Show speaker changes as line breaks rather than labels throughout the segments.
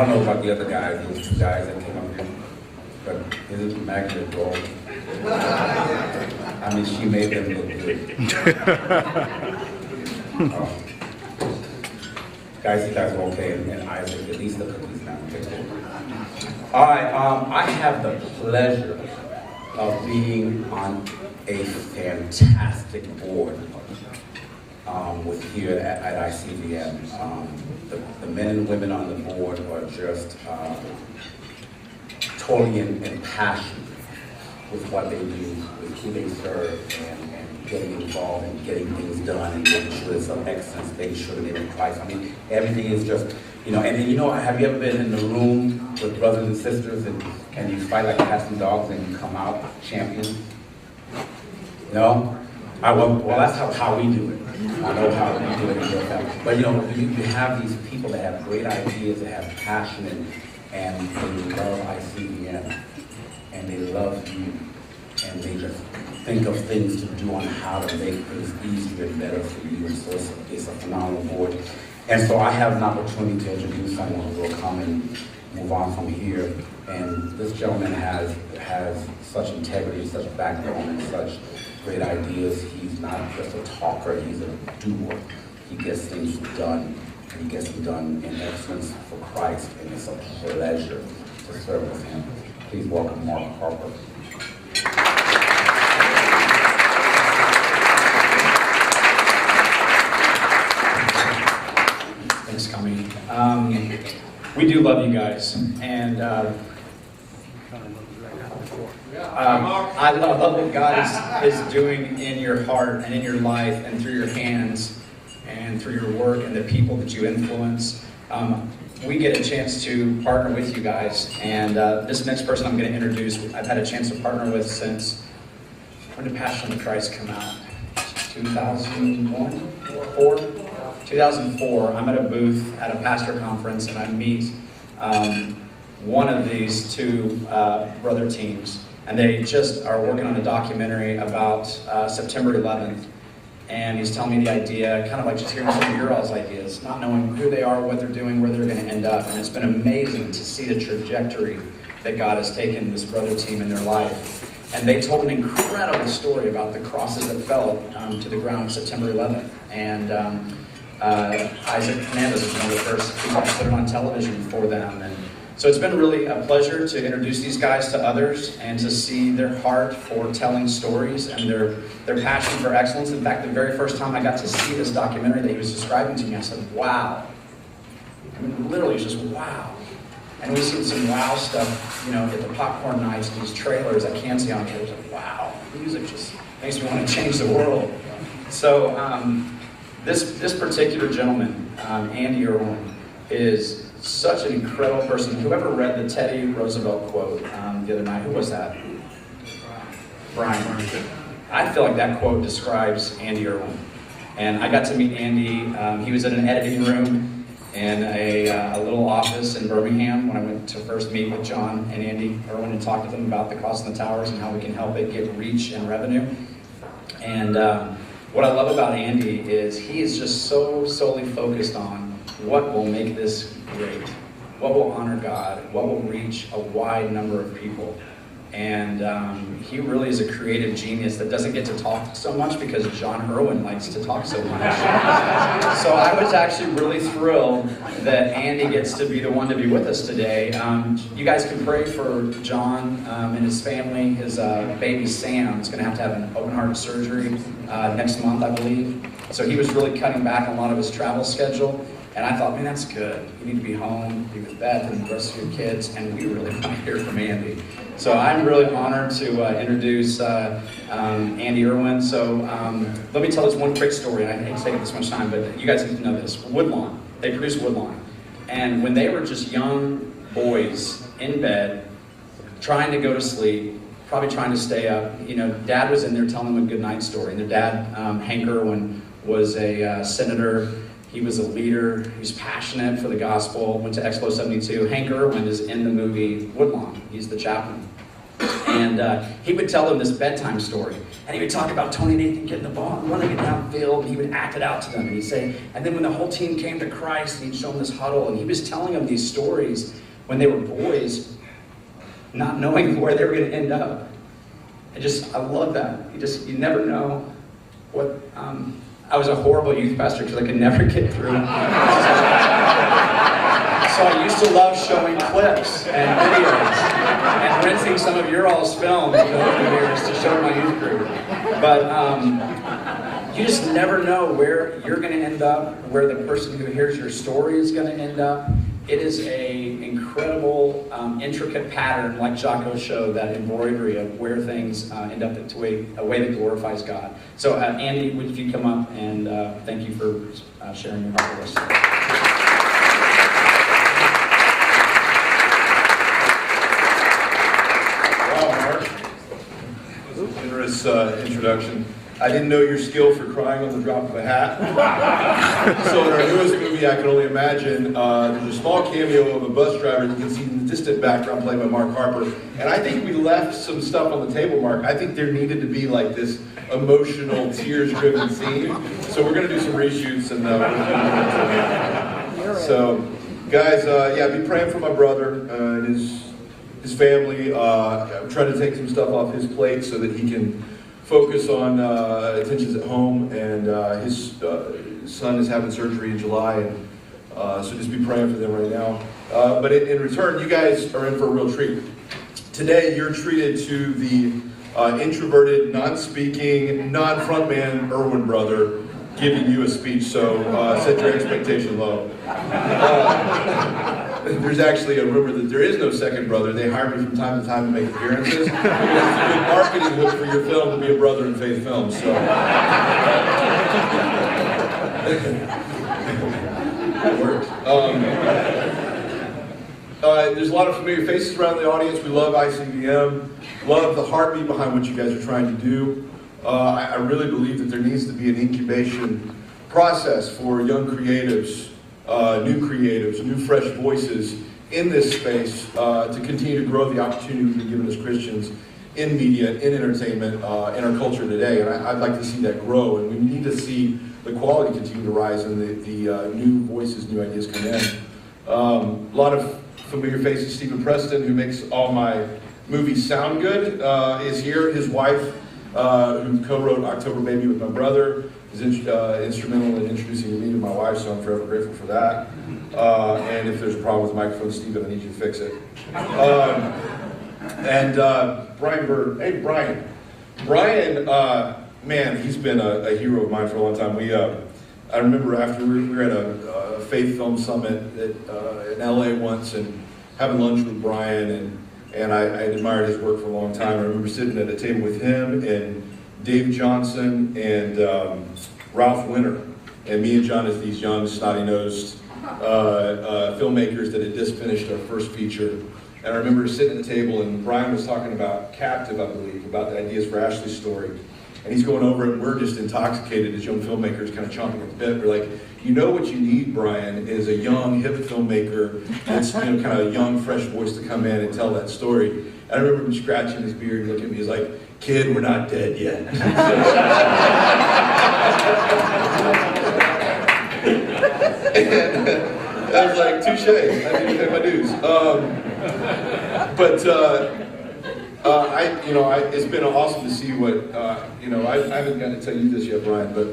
don't know about the other guys, those two guys that came up here, but isn't Magna gold? I mean, she made them look good. Guys, you guys are okay, and Isaac, at least the cookies now. Okay. All right, I have the pleasure of being on a fantastic board with here at ICVM. The men and women on the board are just totally in passion with what they do, with who they serve, and getting involved and getting things done and making sure it's of excellence, making sure they're in Christ. I mean, everything is just, you know, and you know, have you ever been in the room with brothers and sisters and you fight like cats and dogs and you come out champions? No? Well, that's how we do it. I know how we do it in your family. But you know, you have these people that have great ideas, that have passion, and they love ICVM, and they love you, and they just think of things to do on how to make things easier and better for you. And so it's a phenomenal board. And so I have an opportunity to introduce someone who will come and move on from here. And this gentleman has such integrity, such backbone, and such great ideas. He's not just a talker, he's a doer. He gets things done, and he gets them done in excellence for Christ, and it's a pleasure to serve with him. Please welcome Mark Harper.
Thanks, Kami. We do love you guys, and I love what God is doing in your heart and in your life and through your hands and through your work and the people that you influence. We get a chance to partner with you guys, and this next person I'm going to introduce, I've had a chance to partner with since, when did Passion of Christ come out? 2004. I'm at a booth at a pastor conference, and I meet one of these two brother teams, and they just are working on a documentary about September 11th. And he's telling me the idea, kind of like just hearing some of your all's ideas, not knowing who they are, what they're doing, where they're going to end up. And it's been amazing to see the trajectory that God has taken this brother team in their life. And they told an incredible story about the crosses that fell to the ground September 11th. And Isaac Hernandez was one of the first people to put it on television for them. And so it's been really a pleasure to introduce these guys to others and to see their heart for telling stories and their passion for excellence. In fact, the very first time I got to see this documentary that he was describing to me, I said, wow. I mean, literally just wow. And we've seen some wow stuff, you know, at the popcorn nights and these trailers I can see on trailers. Like, wow, music just makes me want to change the world. So this particular gentleman, Andy Erwin, is such an incredible person. Whoever read the Teddy Roosevelt quote the other night, who was that? Brian. I feel like that quote describes Andy Erwin. And I got to meet Andy. He was in an editing room in a little office in Birmingham when I went to first meet with John and Andy Erwin and talk to them about the cost of the towers and how we can help it get reach and revenue. And what I love about Andy is he is just so solely focused on what will make this great, what will honor God, what will reach a wide number of people. And he really is a creative genius that doesn't get to talk so much because John Erwin likes to talk so much. So I was actually really thrilled that Andy gets to be the one to be with us today. You guys can pray for John and his family. His baby Sam is going to have an open heart surgery next month, I believe. So he was really cutting back on a lot of his travel schedule. And I thought, man, that's good. You need to be home, be with Beth and the rest of your kids, and we really want to hear from Andy. So I'm really honored to introduce Andy Erwin. So let me tell this one quick story, and I hate to take up this much time, but you guys need to know this. Woodlawn, they produce Woodlawn. And when they were just young boys in bed, trying to go to sleep, probably trying to stay up, you know, Dad was in there telling them a good night story. And their dad, Hank Erwin, was a senator. He was a leader. He was passionate for the gospel. Went to Expo 72. Hank Erwin is in the movie Woodlawn. He's the chaplain. And he would tell them this bedtime story. And he would talk about Tony Nathan getting the ball and running it downfield, and he would act it out to them. And he'd say, and then when the whole team came to Christ, he'd show them this huddle, and he was telling them these stories when they were boys, not knowing where they were going to end up. I love that. You never know what. I was a horrible youth pastor because I could never get through. So I used to love showing clips and videos and renting some of your all's films over the years to show my youth group. But you just never know where you're going to end up, where the person who hears your story is going to end up. It is an incredible, intricate pattern, like Jocko showed, that embroidery of where things end up a way that glorifies God. So Andy, would you come up and thank you for sharing your heart with us.
Generous introduction. I didn't know your skill for crying on the drop of a hat. So in our newest movie, I Can Only Imagine, there's a small cameo of a bus driver that you can see in the distant background played by Mark Harper. And I think we left some stuff on the table, Mark. I think there needed to be like this emotional, tears-driven scene. So we're going to do some reshoots and so, guys, be praying for my brother and his family. I'm trying to take some stuff off his plate so that he can focus on attentions at home, and his son is having surgery in July, and so just be praying for them right now. But in return, you guys are in for a real treat. Today, you're treated to the introverted, non-speaking, non-frontman Erwin brother giving you a speech, so set your expectation low. There's actually a rumor that there is no second brother. They hire me from time to time to make appearances. It's a good marketing hook for your film to be a brother in faith film. So it works. There's a lot of familiar faces around the audience. We love ICVM. Love the heartbeat behind what you guys are trying to do. I really believe that there needs to be an incubation process for young creatives, new fresh voices in this space to continue to grow the opportunity we've been given as Christians in media, in entertainment, in our culture today. And I'd like to see that grow, and we need to see the quality continue to rise and the new voices, new ideas come in. A lot of familiar faces. Stephen Preston, who makes all my movies sound good, is here. His wife, who co-wrote October Baby with my brother, is instrumental in introducing me to my wife, so I'm forever grateful for that. And if there's a problem with the microphone, Stephen, I need you to fix it. Brian Bird. Hey, Brian. Brian, man, he's been a hero of mine for a long time. I remember after we were at a faith film summit in LA once and having lunch with Brian, and I admired his work for a long time. I remember sitting at a table with him and Dave Johnson and Ralph Winter, and me and John as these young, snotty-nosed filmmakers that had just finished our first feature. And I remember sitting at the table, and Brian was talking about Captive, I believe, about the ideas for Ashley's story. And he's going over it, and we're just intoxicated as young filmmakers, kind of chomping at the bit. We're like, you know what you need, Brian, is a young, hip filmmaker that's kind of a young, fresh voice to come in and tell that story. And I remember him scratching his beard and looking at me, he's like, kid, we're not dead yet. And I was like, touche, I need to pay my dues. It's been awesome to see what, I haven't gotten to tell you this yet, Brian, but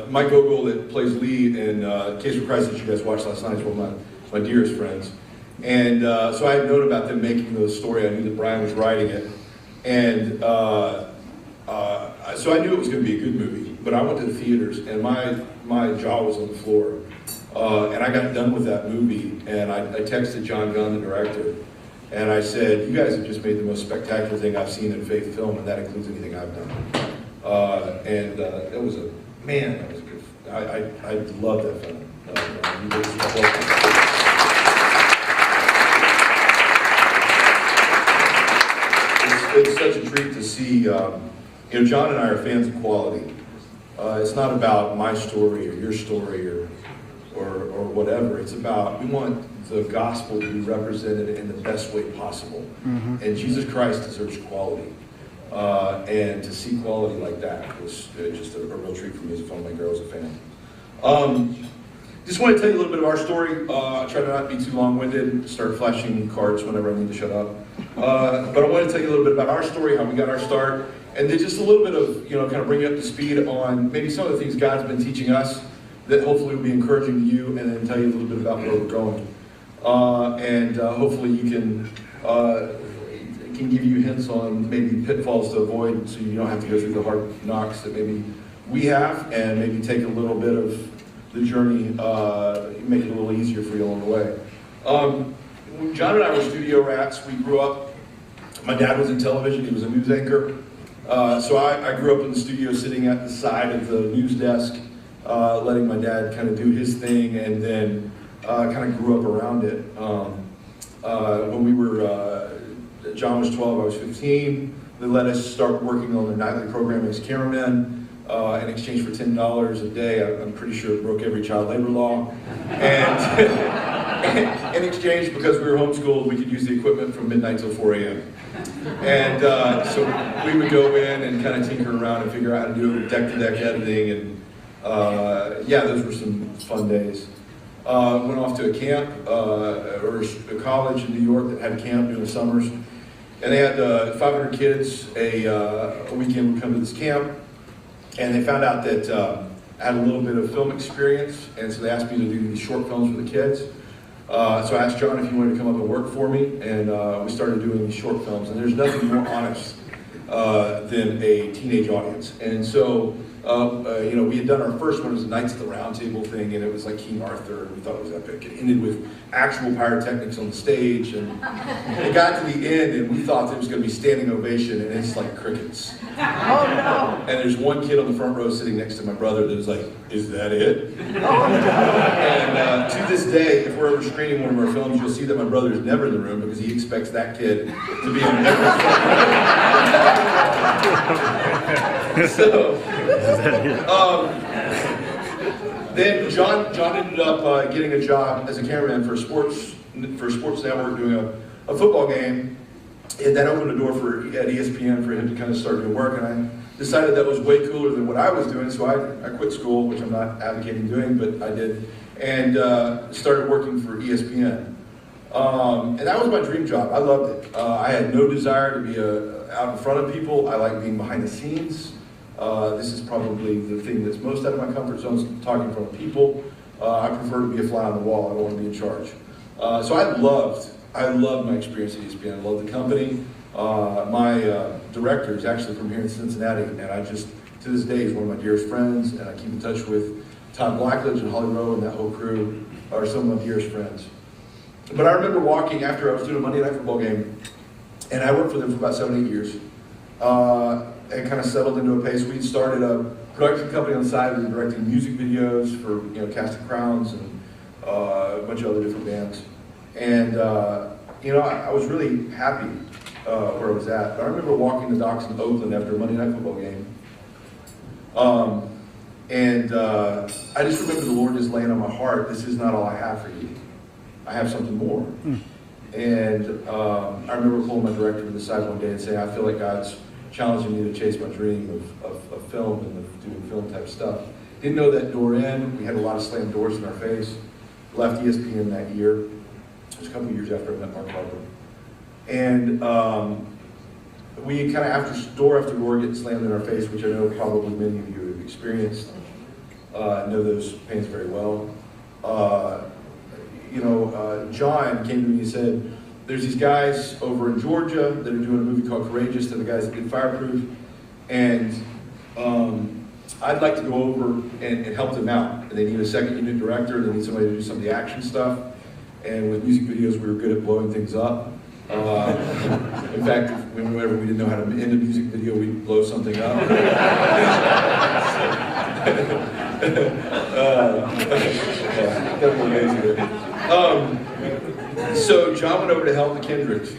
Mike Ogle that plays Lee in Case for Christ that you guys watched last night is one of my dearest friends. And so I had known about them making the story. I knew that Brian was writing it. And so I knew it was going to be a good movie, but I went to the theaters and my jaw was on the floor. And I got done with that movie, and I texted John Gunn, the director, and I said, you guys have just made the most spectacular thing I've seen in faith film, and that includes anything I've done. That was a good, I love that film. It's such a treat to see, John and I are fans of quality. It's not about my story or your story or or whatever. It's about, we want the gospel to be represented in the best way possible. And Jesus Christ deserves quality. And to see quality like that was just a real treat for me as a film maker. I was a fan. Just want to tell you a little bit of our story. Try to not be too long-winded. Start flashing cards whenever I need to shut up. But I want to tell you a little bit about our story, how we got our start, and then just a little bit of, kind of bring you up to speed on maybe some of the things God's been teaching us that hopefully will be encouraging to you, and then tell you a little bit about where we're going. And hopefully you can give you hints on maybe pitfalls to avoid, so you don't have to go through the hard knocks that maybe we have, and maybe take a little bit of the journey, make it a little easier for you along the way. John and I were studio rats. We grew up, my dad was in television, he was a news anchor. So I grew up in the studio sitting at the side of the news desk, letting my dad kind of do his thing, and then kind of grew up around it. When we were, John was 12, I was 15, they let us start working on their nightly program as cameramen. In exchange for $10 a day, I'm pretty sure it broke every child labor law. And in exchange, because we were homeschooled, we could use the equipment from midnight till 4 a.m. And so we would go in and kind of tinker around and figure out how to do deck-to-deck editing. And yeah, those were some fun days. Went off to a camp, or a college in New York that had camp during the summers. And they had 500 kids a weekend would come to this camp. And they found out that I had a little bit of film experience, and so they asked me to do these short films for the kids. So I asked John if he wanted to come up and work for me, and we started doing these short films. And there's nothing more honest than a teenage audience. And so, we had done our first one, it was a Knights of the Round Table thing, and it was like King Arthur, and we thought it was epic. It ended with actual pyrotechnics on the stage, and it got to the end, and we thought there was going to be standing ovation, and it's like crickets.
Oh no!
And there's one kid on the front row sitting next to my brother that was like, "Is that it?"
Oh no!
And to this day, if we're ever screening one of our films, you'll see that my brother is never in the room because he expects that kid to be in every film. So, then John ended up getting a job as a cameraman for Sports Network doing a football game. And that opened a door at ESPN for him to kind of start doing work, and I decided that was way cooler than what I was doing, so I quit school, which I'm not advocating doing, but I did, and started working for ESPN. And that was my dream job. I loved it. I had no desire to be out in front of people. I like being behind the scenes. This is probably the thing that's most out of my comfort zone, is talking in front of people. I prefer to be a fly on the wall. I don't want to be in charge. So I loved my experience at ESPN. I love the company. My director is actually from here in Cincinnati, and I just, to this day, he's one of my dearest friends, and I keep in touch with Todd Blackledge and Holly Rowe and that whole crew are some of my dearest friends. But I remember walking after I was doing a Monday Night Football game, and I worked for them for about 7 or 8 years, and kind of settled into a pace. We'd started a production company on the side. We were directing music videos for Cast of Crowns and a bunch of other different bands. And, I was really happy where I was at. But I remember walking the docks in Oakland after a Monday Night Football game. I just remember the Lord just laying on my heart, this is not all I have for you. I have something more. And I remember pulling my director to the side one day and saying, I feel like God's challenging me to chase my dream of film and of doing film type stuff. Didn't know that door in. We had a lot of slammed doors in our face. Left ESPN that year. It was a couple of years after I met Mark Harper. And we kind of, door after door, getting slammed in our face, which I know probably many of you have experienced. Know those pains very well. John came to me and said, there's these guys over in Georgia that are doing a movie called Courageous. They're the guys that did Fireproof. And I'd like to go over and help them out. And they need a second unit director. They need somebody to do some of the action stuff. And with music videos, we were good at blowing things up. In fact, whenever we didn't know how to end a music video, we'd blow something up. So John went over to help the Kendricks.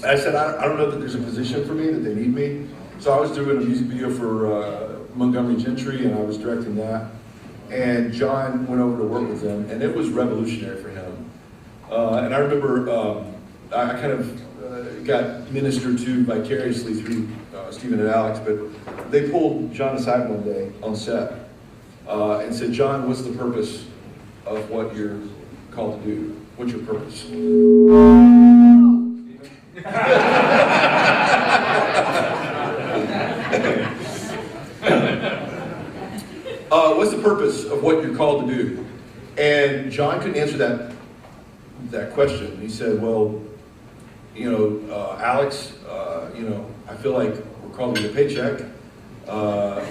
I said, I don't know that there's a position for me, that they need me. So I was doing a music video for Montgomery Gentry, and I was directing that. And John went over to work with them, and it was revolutionary for him. And I remember I kind of got ministered to vicariously through Stephen and Alex, but they pulled John aside one day on set and said, John, what's the purpose of what you're called to do? What's your purpose? What's the purpose of what you're called to do? And John couldn't answer that question. He said, well, Alex, I feel like we're called to get a paycheck.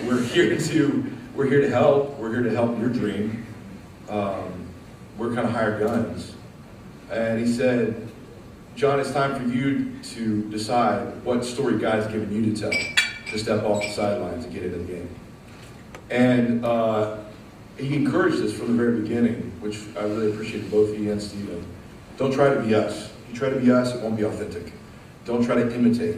We're here to help. We're here to help your dream. We're kind of hired guns. And he said, John, it's time for you to decide what story God's given you to tell, to step off the sidelines and get into the game. And he encouraged us from the very beginning, which I really appreciated both he and Stephen. Don't try to be us. If you try to be us, it won't be authentic. Don't try to imitate.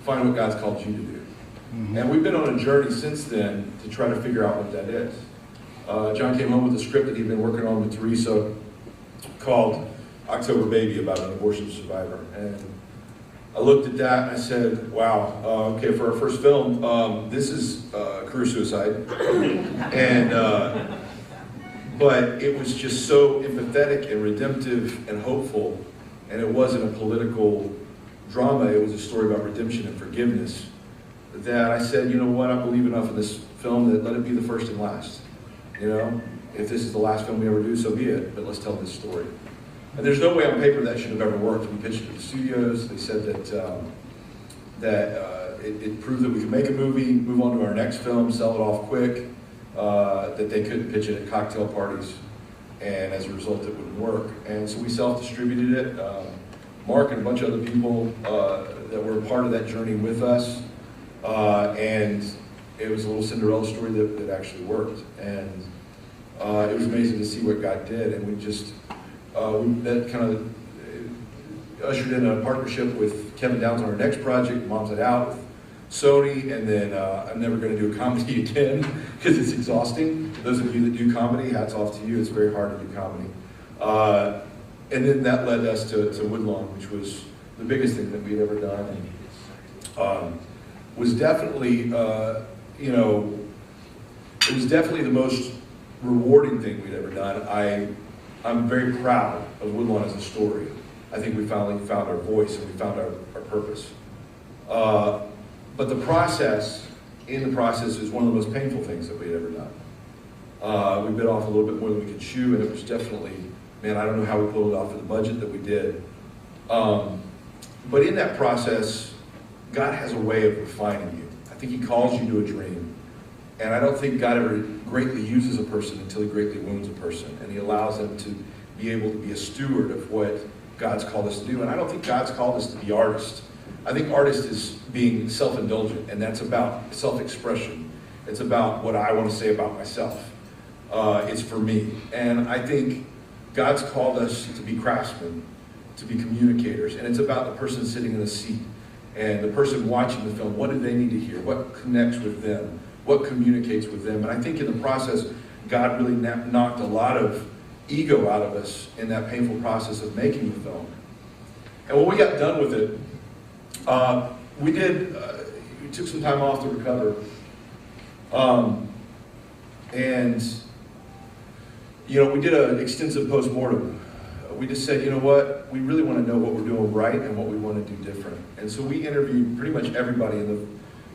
Find what God's called you to do. Mm-hmm. And we've been on a journey since then to try to figure out what that is. John came home with a script that he'd been working on with Teresa called October Baby, about an abortion survivor. And I looked at that and I said, wow, okay, for our first film, this is career suicide. And, but it was just so empathetic and redemptive and hopeful, and it wasn't a political drama, it was a story about redemption and forgiveness, that I said, you know what, I believe enough in this film that let it be the first and last. If this is the last film we ever do, so be it, but let's tell this story. And there's no way on paper that should have ever worked. We pitched it to the studios. They said that it proved that we could make a movie, move on to our next film, sell it off quick, that they couldn't pitch it at cocktail parties, and as a result it wouldn't work. And so we self-distributed it. Mark and a bunch of other people that were a part of that journey with us, and it was a little Cinderella story that actually worked. And it was amazing to see what God did, and that kind of ushered in a partnership with Kevin Downs on our next project, Mom's Night Out, with Sony, and then I'm never going to do a comedy again because it's exhausting. Those of you that do comedy, hats off to you. It's very hard to do comedy. And then that led us to Woodlawn, which was the biggest thing that we'd ever done. And, was definitely, it was definitely the most rewarding thing we'd ever done. I'm very proud of Woodlawn as a story. I think we finally found our voice and we found our purpose. But in the process is one of the most painful things that we'd ever done. We bit off a little bit more than we could chew, and it was definitely, man, I don't know how we pulled it off for the budget that we did. But in that process, God has a way of refining you. I think he calls you to a dream. And I don't think God ever greatly uses a person until he greatly wounds a person. And he allows them to be able to be a steward of what God's called us to do. And I don't think God's called us to be artists. I think artist is being self-indulgent, and that's about self-expression. It's about what I want to say about myself. It's for me. And I think God's called us to be craftsmen, to be communicators. And it's about the person sitting in the seat and the person watching the film. What do they need to hear? What connects with them? What communicates with them? And I think in the process, God really knocked a lot of ego out of us in that painful process of making the film. And when we got done with it, we took some time off to recover. And we did an extensive post-mortem. We just said, you know what, we really want to know what we're doing right and what we want to do different. And so we interviewed pretty much everybody in the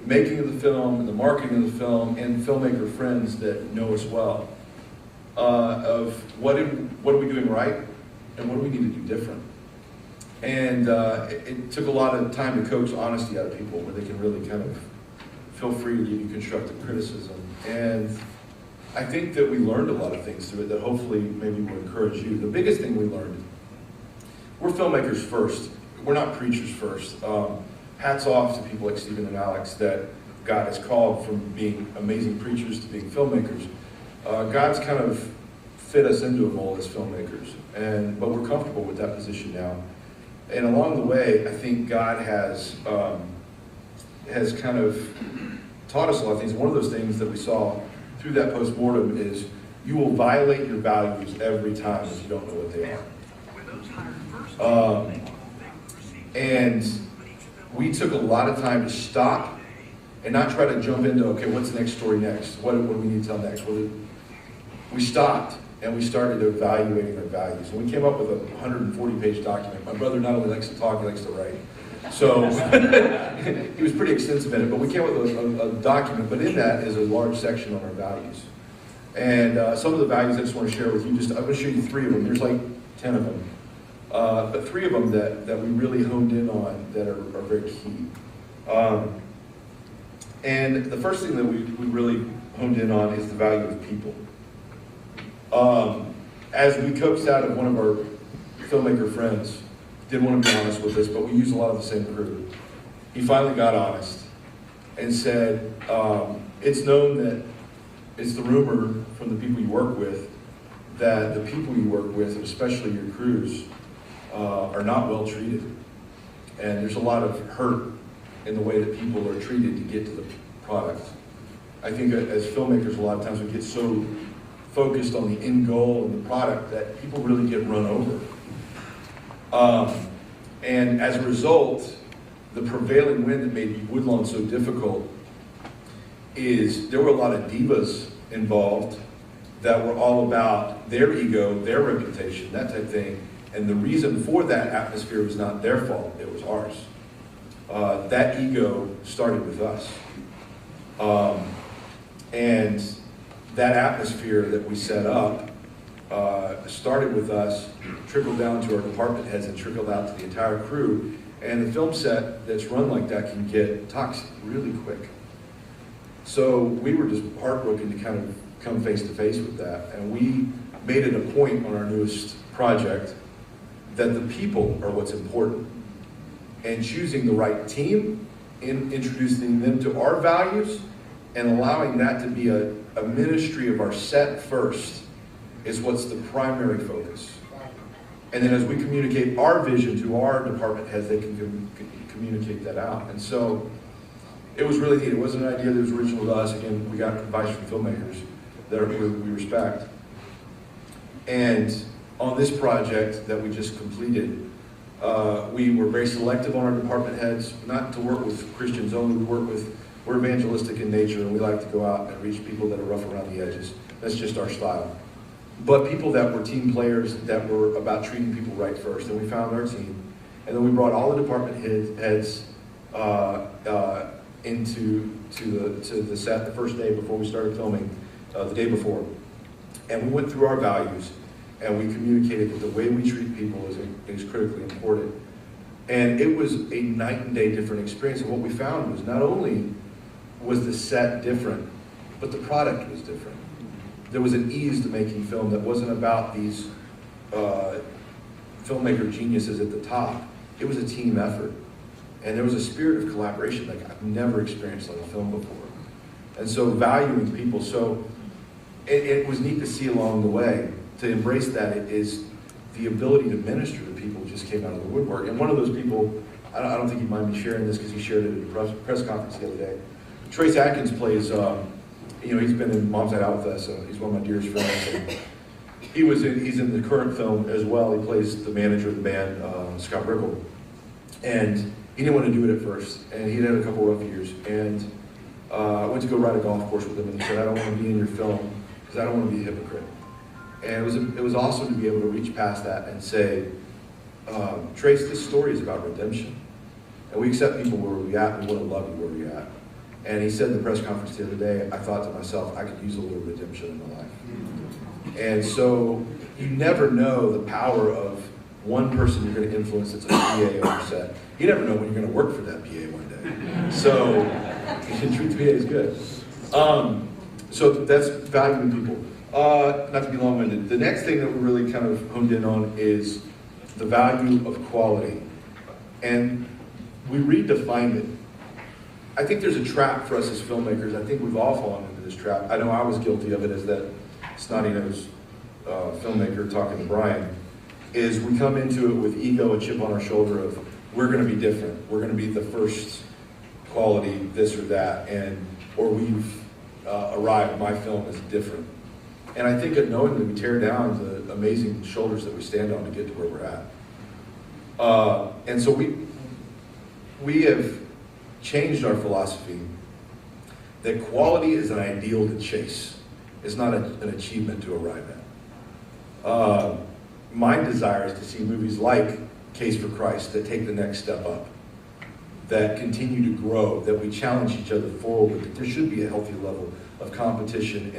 making of the film, and the marketing of the film, and filmmaker friends that know us well, of what are we doing right and what do we need to do different. And it took a lot of time to coax honesty out of people where they can really kind of feel free to give you constructive criticism. And I think that we learned a lot of things through it that hopefully maybe will encourage you. The biggest thing we learned, we're filmmakers first. We're not preachers first. Hats off to people like Stephen and Alex that God has called from being amazing preachers to being filmmakers. God's kind of fit us into a mold as filmmakers, but we're comfortable with that position now. And along the way, I think God has kind of taught us a lot of things. One of those things that we saw through that post-mortem is you will violate your values every time if you don't know what they are. And we took a lot of time to stop and not try to jump into, okay, what's the next story next? What do we need to tell next? We stopped and we started evaluating our values. And we came up with a 140-page document. My brother not only likes to talk, he likes to write. So he was pretty extensive in it, but we came up with a document, but in that is a large section on our values. And some of the values I just want to share with you, I'm going to show you 3 of them. There's like 10 of them. But 3 of them that we really honed in on that are very key. And the first thing that we really honed in on is the value of people. As we coaxed out of one of our filmmaker friends, didn't want to be honest with us, but we use a lot of the same crew. He finally got honest and said, it's known that it's the rumor from the people you work with that the people you work with, and especially your crews, are not well treated. And there's a lot of hurt in the way that people are treated to get to the product. I think as filmmakers, a lot of times we get so focused on the end goal and the product that people really get run over. And as a result, the prevailing wind that made Woodlawn so difficult is there were a lot of divas involved that were all about their ego, their reputation, that type of thing. And the reason for that atmosphere was not their fault, it was ours. That ego started with us. And that atmosphere that we set up started with us, trickled down to our department heads, and trickled out to the entire crew. And the film set that's run like that can get toxic really quick. So we were just heartbroken to kind of come face to face with that. And we made it a point on our newest project that the people are what's important. And choosing the right team, introducing them to our values, and allowing that to be a ministry of our set first is what's the primary focus. And then as we communicate our vision to our department heads, they can communicate that out. And so it was really neat. It wasn't an idea that was original to us. Again, we got advice from filmmakers that we respect. And on this project that we just completed, we were very selective on our department heads, not to work with Christians only. We're evangelistic in nature, and we like to go out and reach people that are rough around the edges. That's just our style. But people that were team players, that were about treating people right first. And we found our team. And then we brought all the department heads into the set the first day before we started filming, the day before. And we went through our values, and we communicated that the way we treat people is critically important. And it was a night and day different experience. And what we found was not only was the set different, but the product was different. There was an ease to making film that wasn't about these filmmaker geniuses at the top. It was a team effort. And there was a spirit of collaboration like I've never experienced on a film before. And so valuing people. So it was neat to see along the way. To embrace that is the ability to minister to people just came out of the woodwork. And one of those people, I don't think he'd mind me sharing this because he shared it at a press conference the other day. Trace Atkins plays, he's been in Mom's Night Out with us. He's one of my dearest friends. And he's in the current film as well. He plays the manager of the band, Scott Brickle. And he didn't want to do it at first. And he'd had a couple rough years. And I went to go ride a golf course with him, and he said, I don't want to be in your film because I don't want to be a hypocrite. And it was awesome to be able to reach past that and say, Trace, this story is about redemption. And we accept people where we're at, and we want to love you where you're at. And he said in the press conference the other day, I thought to myself, I could use a little redemption in my life. And so you never know the power of one person you're going to influence that's a PA on your set. You never know when you're going to work for that PA one day. So treat the PA is good. So that's valuing people. Not to be long-winded. The next thing that we really kind of honed in on is the value of quality. And we redefined it. I think there's a trap for us as filmmakers. I think we've all fallen into this trap. I know I was guilty of it as that snotty-nosed filmmaker talking to Brian, is we come into it with ego, a chip on our shoulder of, we're going to be different. We're going to be the first quality, this or that. Or we've arrived, my film is different. And I think unknowingly we tear down the amazing shoulders that we stand on to get to where we're at. And so we have changed our philosophy that quality is an ideal to chase. It's not an achievement to arrive at. My desire is to see movies like Case for Christ that take the next step up, that continue to grow, that we challenge each other forward, that there should be a healthy level of competition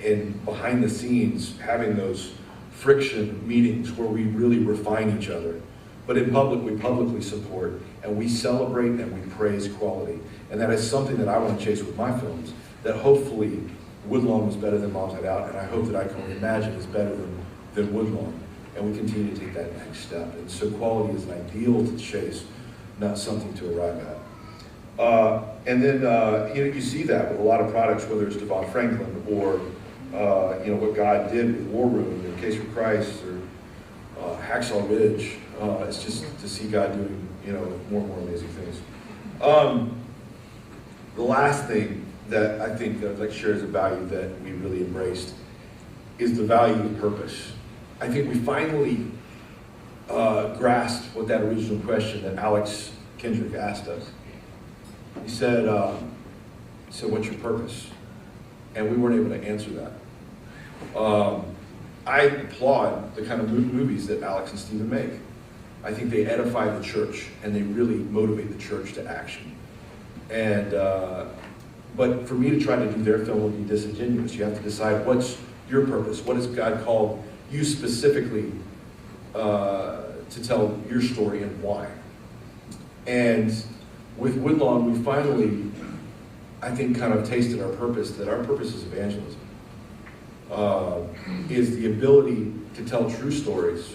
and behind the scenes having those friction meetings where we really refine each other. But in public, we publicly support and we celebrate and we praise quality. And that is something that I want to chase with my films, that hopefully Woodlawn was better than Moms Night Out, and I hope that I Can Only Imagine is better than Woodlawn. And we continue to take that next step. And so quality is an ideal to chase, not something to arrive at. And then you see that with a lot of products, whether it's Devon Franklin or what God did with War Room and Case for Christ or Hacksaw Ridge. It's just to see God doing more and more amazing things. The last thing that I think that I'd like to share as a value that we really embraced is the value of purpose. I think we finally grasped what that original question that Alex Kendrick asked us. He said, what's your purpose? And we weren't able to answer that. I applaud the kind of movies that Alex and Stephen make. I think they edify the church and they really motivate the church to action. And but for me to try to do their film would be disingenuous. You have to decide what's your purpose. What has God called you specifically to tell your story and why? And with Woodlawn, we finally, I think, kind of tasted our purpose, that our purpose is evangelism. Is the ability to tell true stories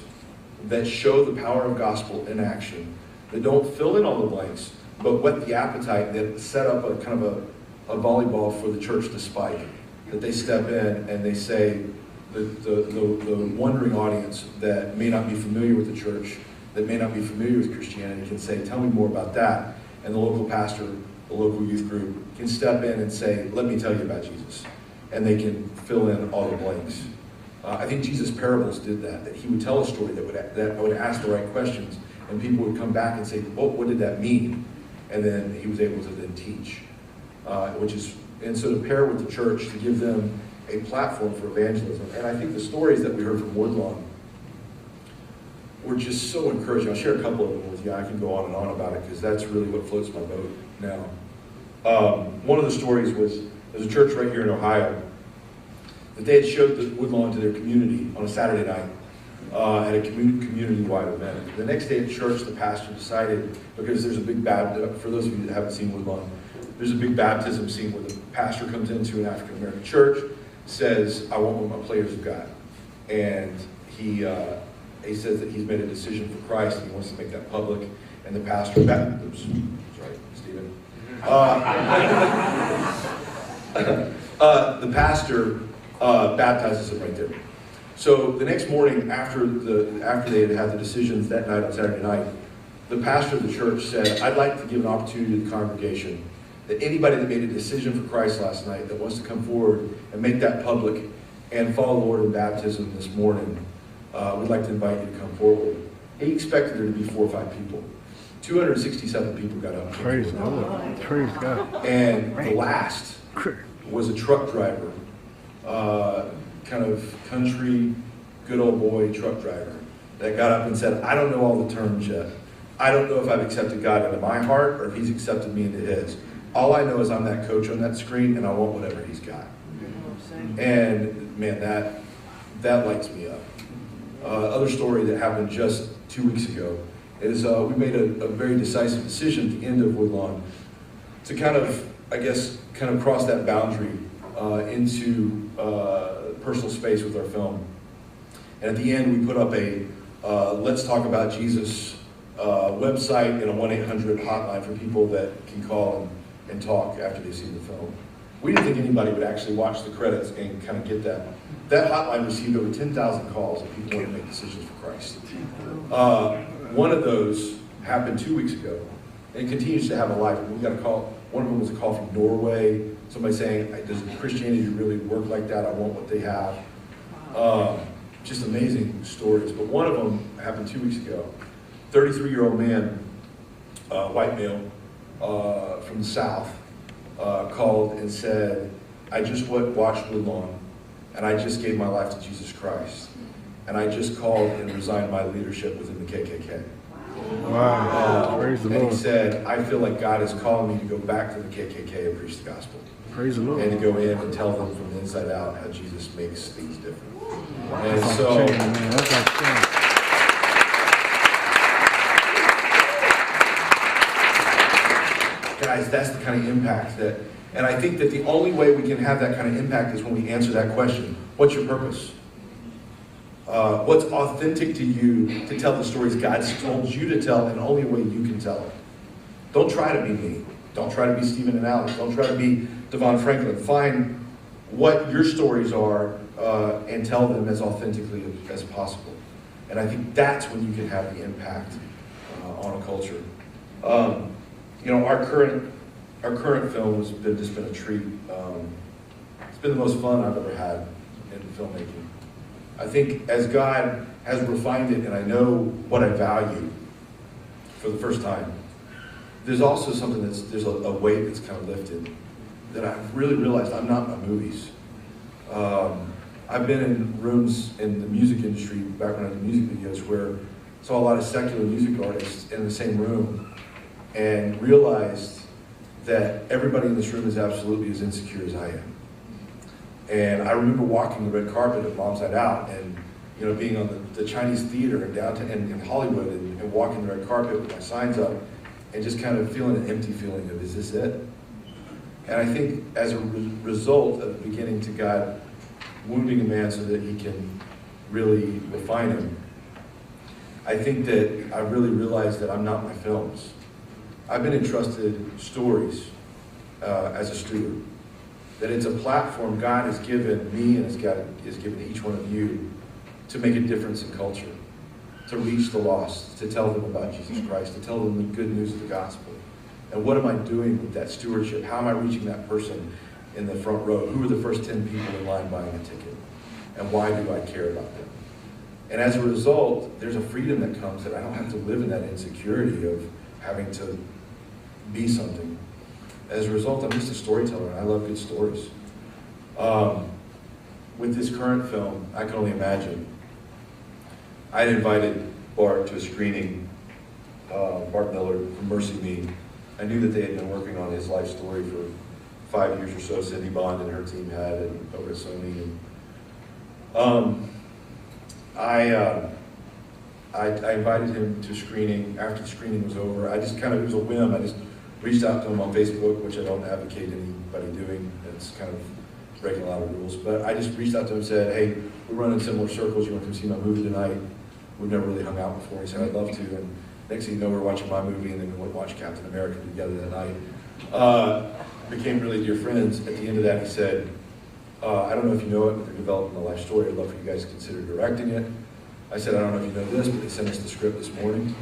that show the power of gospel in action, that don't fill in all the blanks, but whet the appetite, that set up a kind of a volleyball for the church to spike. That they step in and they say, the wondering audience that may not be familiar with the church, that may not be familiar with Christianity, can say, tell me more about that. And the local pastor, the local youth group can step in and say, let me tell you about Jesus. And they can fill in all the blanks. I think Jesus' parables did that he would tell a story that would ask the right questions, and people would come back and say, what did that mean? And then he was able to then teach, and so to pair with the church, to give them a platform for evangelism. And I think the stories that we heard from Woodlawn were just so encouraging. I'll share a couple of them with you. I can go on and on about it because that's really what floats my boat now. One of the stories was, there's a church right here in Ohio that they had showed the Woodlawn to their community on a Saturday night at a community-wide event. The next day at church, the pastor decided, because there's a big for those of you that haven't seen Woodlawn, there's a big baptism scene where the pastor comes into an African-American church, says, I want what my players have got. And he says that he's made a decision for Christ and he wants to make that public. And the pastor, that's right, Stephen. The pastor baptizes him right there. So the next morning, after they had the decisions that night on Saturday night, the pastor of the church said, I'd like to give an opportunity to the congregation that anybody that made a decision for Christ last night that wants to come forward and make that public and follow the Lord in baptism this morning, we'd like to invite you to come forward. He expected there to be 4 or 5 people. 267 people got up.
Praise God. Praise God.
And the last was a truck driver, kind of country, good old boy truck driver, that got up and said, I don't know all the terms yet. I don't know if I've accepted God into my heart or if he's accepted me into his. All I know is I'm that coach on that screen and I want whatever he's got. And man, that lights me up. Other story that happened just 2 weeks ago is we made a very decisive decision at the end of Woodlawn to kind of cross that boundary into personal space with our film. And at the end, we put up a Let's Talk About Jesus website and a 1-800 hotline for people that can call and talk after they've seen the film. We didn't think anybody would actually watch the credits and kind of get that. That hotline received over 10,000 calls of people wanting to make decisions for Christ. One of those happened 2 weeks ago, and it continues to have a life. We got a call. One of them was a call from Norway, somebody saying, does Christianity really work like that? I want what they have. Just amazing stories. But one of them happened 2 weeks ago. 33-year-old man, white male, from the South, called and said, I just watched Woodlawn, and I just gave my life to Jesus Christ. And I just called and resigned my leadership within the KKK.
Wow. Praise the
And
Lord.
he said, I feel like God is calling me to go back to the KKK and preach the gospel.
Praise the Lord.
And to go in and tell them from the inside out how Jesus makes things different. And
That's
so,
like change, man. That's like change.
guys, that's the kind of impact that, and I think that the only way we can have that kind of impact is when we answer that question, what's your purpose? What's authentic to you to tell the stories God's told you to tell and only way you can tell it? Don't try to be me. Don't try to be Stephen and Alex. Don't try to be Devon Franklin. Find what your stories are and tell them as authentically as possible. And I think that's when you can have the impact on a culture. Our current film has just been a treat. It's been the most fun I've ever had in filmmaking. I think as God has refined it and I know what I value for the first time, there's also something there's a weight that's kind of lifted that I've really realized I'm not my movies. I've been in rooms in the music industry back when I did music videos where I saw a lot of secular music artists in the same room and realized that everybody in this room is absolutely as insecure as I am. And I remember walking the red carpet at Mom's Night Out and being on the Chinese theater in downtown in Hollywood and walking the red carpet with my signs up and just kind of feeling an empty feeling of, is this it? And I think as a result of beginning to God wounding a man so that he can really refine him, I think that I really realized that I'm not my films. I've been entrusted stories as a steward. That it's a platform God has given me and has given each one of you to make a difference in culture, to reach the lost, to tell them about Jesus Christ, to tell them the good news of the gospel. And what am I doing with that stewardship? How am I reaching that person in the front row? Who are the first 10 people in line buying a ticket? And why do I care about them? And as a result, there's a freedom that comes that I don't have to live in that insecurity of having to be something. As a result, I'm just a storyteller, and I love good stories. With this current film, I can only imagine. I had invited Bart to a screening, Bart Miller from Mercy Me. I knew that they had been working on his life story for 5 years or so. Cindy Bond and her team had it over at Sony. And, I invited him to screening. After the screening was over, it was a whim. I just reached out to him on Facebook, which I don't advocate anybody doing. It's kind of breaking a lot of rules. But I just reached out to him and said, hey, we're running similar circles. You want to come see my movie tonight? We've never really hung out before. He said, I'd love to. And next thing you know, we're watching my movie, and then we went to watch Captain America together that night. Became really dear friends. At the end of that, he said, I don't know if you know it, but they're developing a life story. I'd love for you guys to consider directing it. I said, I don't know if you know this, but they sent us the script this morning.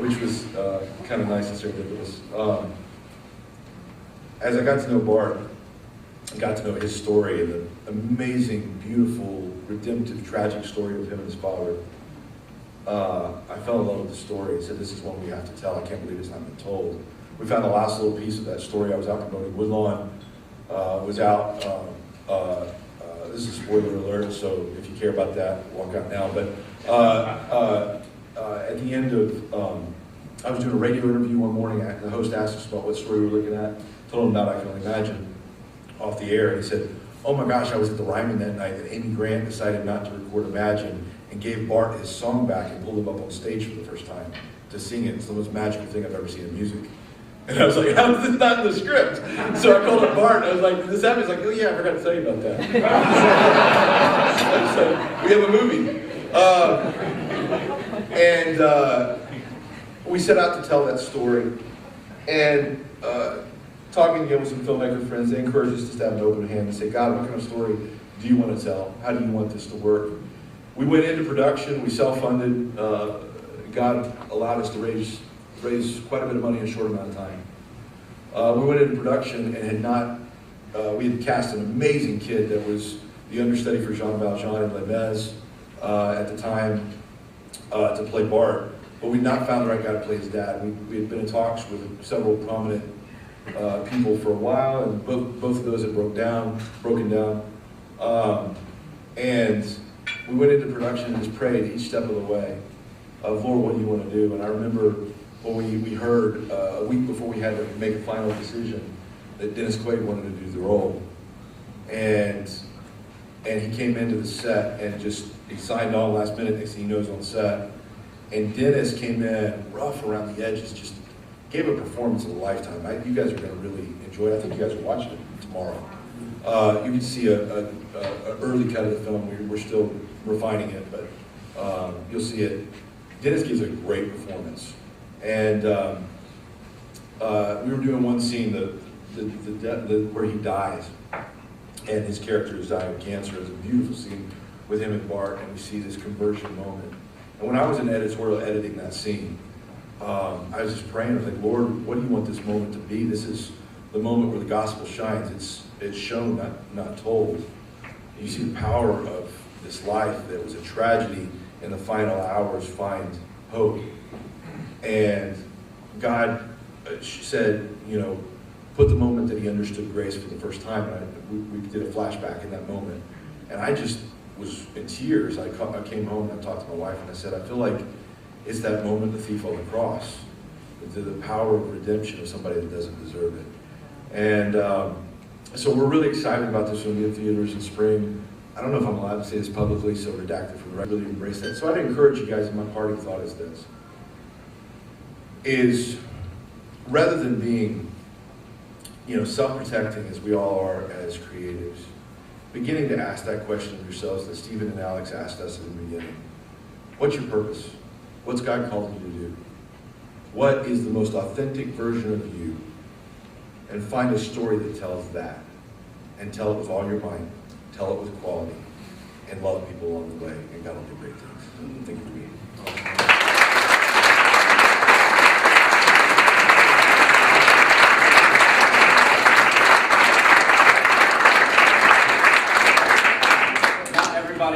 Which was kind of nice and serendipitous. As I got to know Bart, I got to know his story and the amazing, beautiful, redemptive, tragic story of him and his father. I fell in love with the story and said, this is one we have to tell. I can't believe it's not been told. We found the last little piece of that story. I was out promoting Woodlawn. This is a spoiler alert, so if you care about that, walk out now. But at the end of, I was doing a radio interview one morning, and the host asked us about what story we were looking at. Told him about I Can Only Imagine off the air, and he said, oh my gosh, I was at the Ryman that night, and Amy Grant decided not to record Imagine, and gave Bart his song back and pulled him up on stage for the first time to sing it. It's the most magical thing I've ever seen in music. And I was like, how is this not in the script? So I called up Bart, and I was like, did this happen? He's like, oh yeah, I forgot to tell you about that. So we have a movie. We set out to tell that story. And talking again with some filmmaker friends, they encouraged us to have an open hand and say, God, what kind of story do you want to tell? How do you want this to work? We went into production, we self-funded. God allowed us to raise quite a bit of money in a short amount of time. We went into production and had not, we had cast an amazing kid that was the understudy for Jean Valjean and Les Mis at the time to play Bart, but we'd not found the right guy to play his dad. We had been in talks with several prominent people for a while, and both of those had broken down. And we went into production and just prayed each step of the way of, Lord, what do you want to do? And I remember when we heard a week before we had to make a final decision that Dennis Quaid wanted to do the role. And he came into the set and he signed on last minute, next thing he knows on set. And Dennis came in rough around the edges, just gave a performance of a lifetime. You guys are going to really enjoy it. I think you guys are watching it tomorrow. You can see an early cut of the film. We're still refining it, but you'll see it. Dennis gives a great performance. And we were doing one scene, where he dies, and his character is dying of cancer. It's a beautiful scene with him and Bart, and we see this conversion moment. And when I was in editorial editing that scene, I was just praying. I was like, Lord, what do you want this moment to be? This is the moment where the gospel shines. It's shown, not told. You see the power of this life that was a tragedy in the final hours find hope. And God said, put the moment that he understood grace for the first time. And we did a flashback in that moment. And I just was in tears. I came home and I talked to my wife and I said, I feel like it's that moment, the thief on the cross, the power of redemption of somebody that doesn't deserve it. And so we're really excited about this when we get theaters in spring. I don't know if I'm allowed to say this publicly, so redacted for the record. Really embrace that. So I'd encourage you guys, and my parting thought is this, is rather than being, self-protecting as we all are as creatives, beginning to ask that question of yourselves that Stephen and Alex asked us in the beginning. What's your purpose? What's God called you to do? What is the most authentic version of you? And find a story that tells that. And tell it with all your might. Tell it with quality. And love people along the way. And God will do great things. Thank you for being here.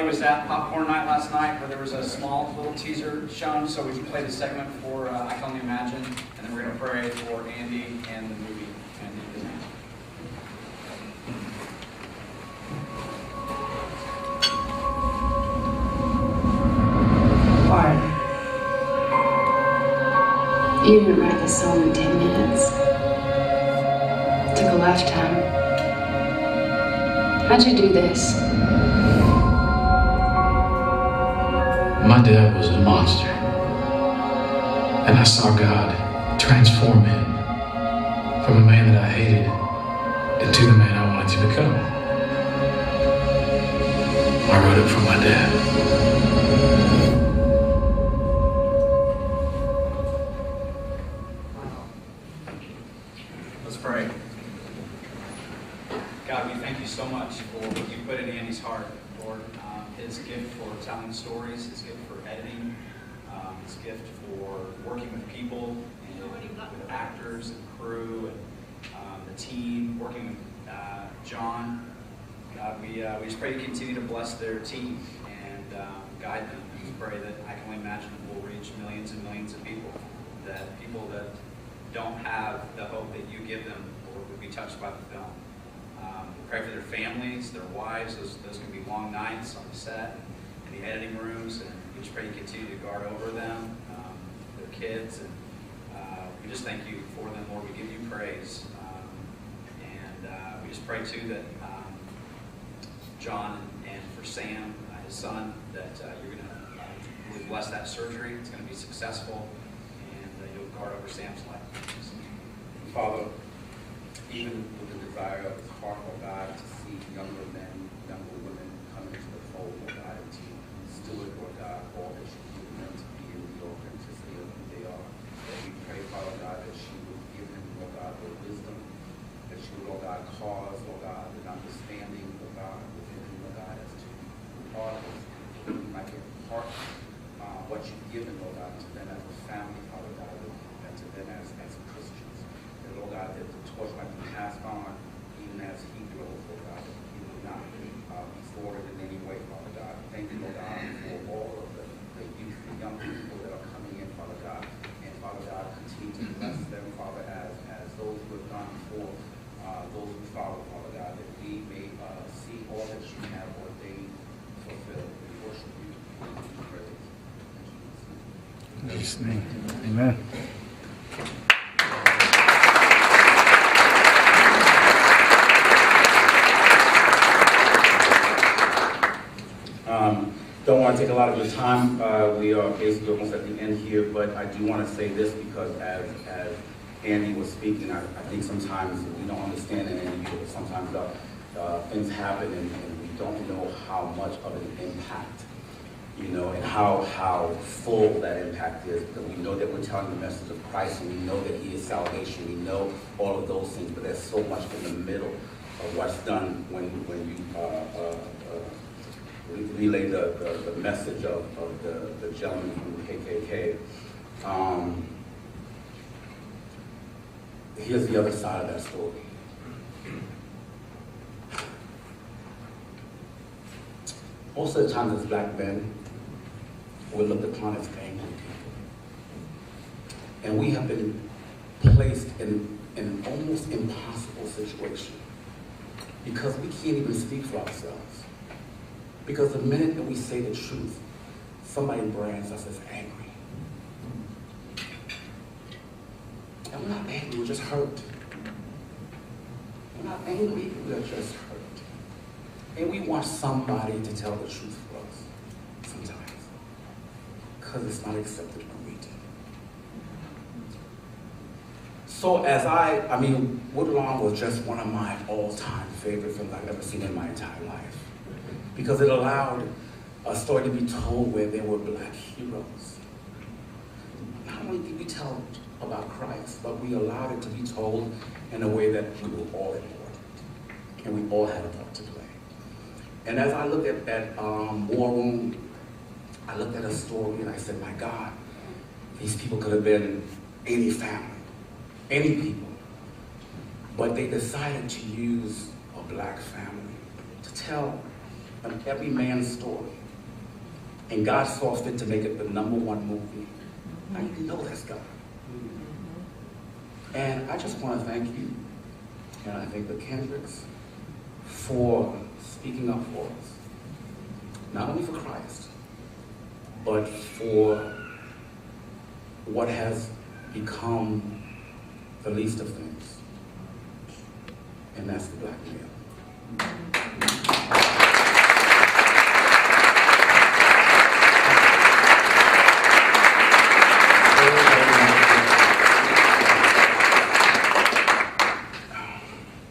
Was at Popcorn Night last night, where there was a small little teaser shown, so we can play the segment for I Can Only Imagine, and then we're going to pray for Andy and the movie. Andy.
Bart, you didn't write this song in 10 minutes. It took a lifetime. How'd you do this?
My dad was a monster, and I saw God transform him from a man that I hated into the man I wanted to become. I wrote it for my dad.
Let's pray. God, we thank you so much for what you put in Andy's heart, Lord. His gift for telling stories, his gift for editing, his gift for working with people, and with actors and crew, and the team, working with John. God, we just pray you continue to bless their team and guide them. We pray that I Can Only Imagine will reach millions and millions of people, that people that don't have the hope that you give them, Lord, would be touched by the film. Pray for their families, their wives. Those can be long nights on the set, in the editing rooms, and we just pray you continue to guard over them, their kids, and we just thank you for them, Lord. We give you praise, and we just pray too that John and for Sam, his son, that you're going to really bless that surgery. It's going to be successful, and you'll guard over Sam's life.
Father, even with the desire of his heart, oh God, to see younger men, younger women come into the fold, oh God, and to steward, oh God, all that you give them to be in the authenticity of who they are. That we pray, Father God, that you would give them, oh God, the wisdom, that you would, oh God, cause, oh God, an understanding, oh God, within them, oh God, as to who are those people who might impart what you've given, oh God, to them as a family, Father God, and to them as Christians. That, Lord God, that the torch might be passed on, even as he drove, Lord God, that he would not be thwarted in any way, Father God. Thank you, Lord God, for all of the youth, the young people that are coming in, Father God. And Father God, continue to bless them, Father, as those who have gone before, those who follow, Father God, that we may see all that you have ordained, fulfilled, and worship you. Praise. In Jesus' name.
In Jesus' name. Amen.
Don't want to take a lot of your time. We are basically almost at the end here, but I do want to say this because as Andy was speaking, I think sometimes we don't understand it, and sometimes things happen and we don't know how much of an impact, you know, and how full that impact is. Because we know that we're telling the message of Christ, and we know that He is salvation. We know all of those things, but there's so much in the middle of what's done when you relay the message of the gentleman from the KKK. Here's the other side of that story. Most of the time as black men, we're looked upon as angry people. And we have been placed in an almost impossible situation because we can't even speak for ourselves. Because the minute that we say the truth, somebody brands us as angry. And we're not angry, we're just hurt. We're not angry, we're just hurt. And we want somebody to tell the truth for us, sometimes. Because it's not accepted when we do. So as Woodlawn was just one of my all-time favorite films I've ever seen in my entire life. Because it allowed a story to be told where there were black heroes. Not only did we tell about Christ, but we allowed it to be told in a way that we were all important. And we all had a part to play. And as I looked at War Room, I looked at a story and I said, my God, these people could have been any family, any people. But they decided to use a black family to tell every man's story. And God saw fit to make it the #1 movie. Now you know that's God. And I just want to thank you, and I thank the Kendricks for speaking up for us. Not only for Christ, but for what has become the least of things. And that's the black male.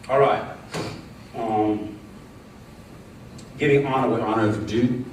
All right. Giving honor where honor is due.